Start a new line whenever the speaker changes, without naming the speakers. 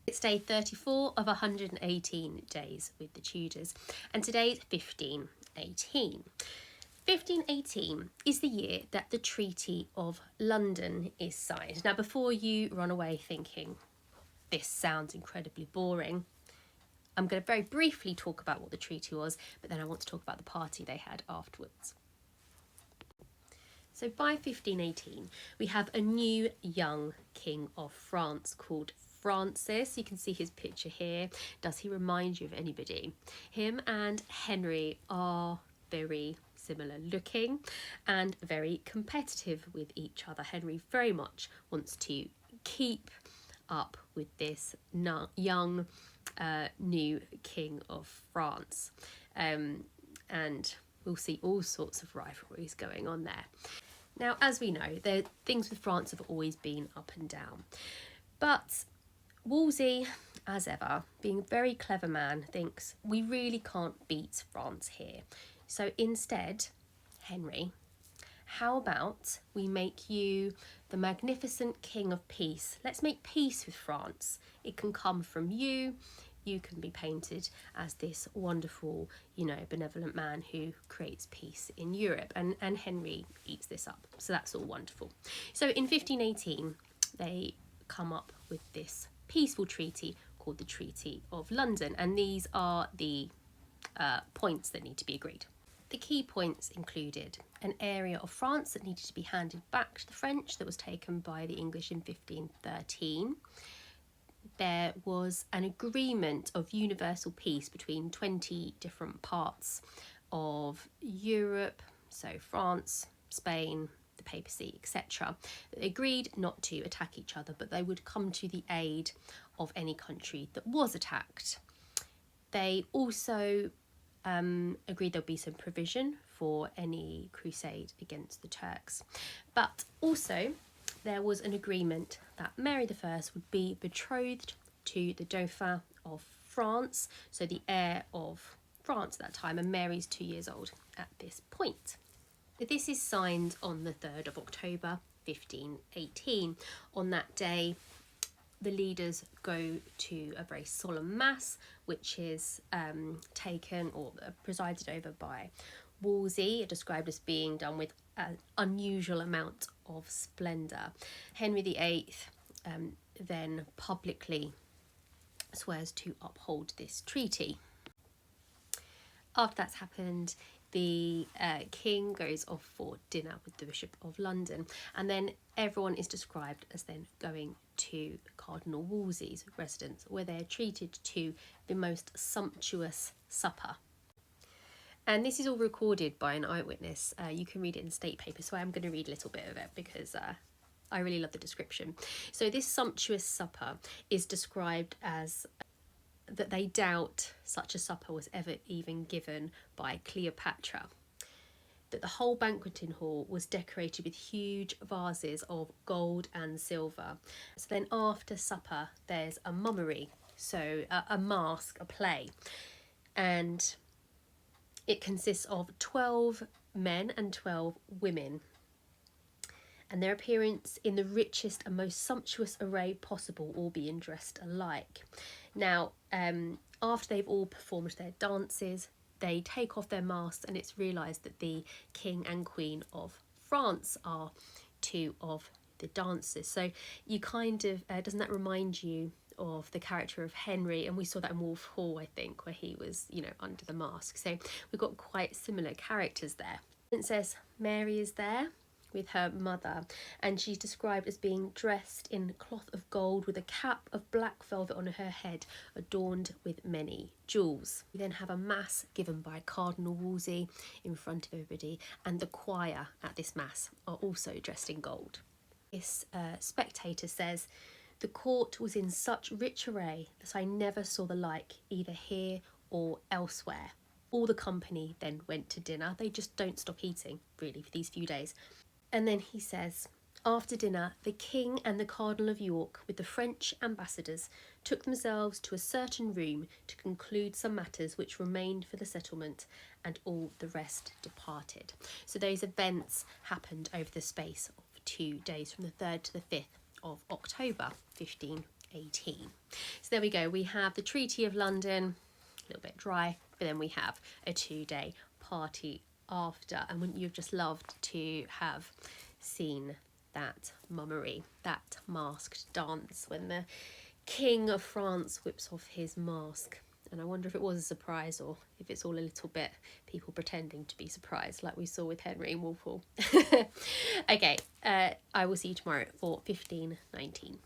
It's day 34 of 118 days with the Tudors, and today's 1518. 1518 is the year that the Treaty of London is signed. Now, before you run away thinking this sounds incredibly boring, I'm going to very briefly talk about what the treaty was, but then I want to talk about the party they had afterwards. So by 1518, we have a new young king of France called Francis. You can see his picture here. Does he remind you of anybody? Him and Henry are very similar looking and very competitive with each other. Henry very much wants to keep up with this young new king of France, and we'll see all sorts of rivalries going on there. Now, as we know, things with France have always been up and down, but Wolsey, as ever, being a very clever man, thinks we really can't beat France here. So instead, Henry, how about we make you the magnificent king of peace? Let's make peace with France. It can come from you. You can be painted as this wonderful, benevolent man who creates peace in Europe. And Henry eats this up. So that's all wonderful. So in 1518, they come up with this peaceful treaty called the Treaty of London. And these are the points that need to be agreed. The key points included an area of France that needed to be handed back to the French that was taken by the English in 1513. There was an agreement of universal peace between 20 different parts of Europe, so France, Spain, the papacy, etc. They agreed not to attack each other, but they would come to the aid of any country that was attacked. They also agreed there'll be some provision for any crusade against the Turks. But also there was an agreement that Mary I would be betrothed to the Dauphin of France, so the heir of France at that time, and Mary's 2 years old at this point. This is signed on the 3rd of October 1518. On that day, the leaders go to a very solemn mass, which is taken or presided over by Wolsey, described as being done with an unusual amount of splendour. Henry VIII then publicly swears to uphold this treaty. After that's happened, the king goes off for dinner with the Bishop of London, and then everyone is described as then going to Cardinal Wolsey's residence, where they're treated to the most sumptuous supper. And this is all recorded by an eyewitness. You can read it in State Paper, so I'm going to read a little bit of it because I really love the description. So this sumptuous supper is described as that they doubt such a supper was ever even given by Cleopatra. That the whole banqueting hall was decorated with huge vases of gold and silver. So then after supper, there's a mummery, so a mask, a play. And it consists of 12 men and 12 women, and their appearance in the richest and most sumptuous array possible, all being dressed alike. Now, after they've all performed their dances, they take off their masks, and it's realised that the King and Queen of France are two of the dancers. So you kind of, doesn't that remind you of the character of Henry? And we saw that in Wolf Hall, I think, where he was, under the mask. So we've got quite similar characters there. Princess Mary is there with her mother, and she's described as being dressed in cloth of gold with a cap of black velvet on her head adorned with many jewels. We then have a mass given by Cardinal Wolsey in front of everybody, and the choir at this mass are also dressed in gold. This spectator says, "The court was in such rich array that I never saw the like either here or elsewhere." All the company then went to dinner. They just don't stop eating, really, for these few days. And then he says, after dinner, the King and the Cardinal of York, with the French ambassadors, took themselves to a certain room to conclude some matters which remained for the settlement, and all the rest departed. So those events happened over the space of 2 days, from the 3rd to the 5th of October 1518. So there we go. We have the Treaty of London, a little bit dry, but then we have a 2-day party after. And wouldn't you have just loved to have seen that mummery, that masked dance when the King of France whips off his mask? And I wonder if it was a surprise or if it's all a little bit people pretending to be surprised like we saw with Henry and Walpole. Okay, I will see you tomorrow for 1519.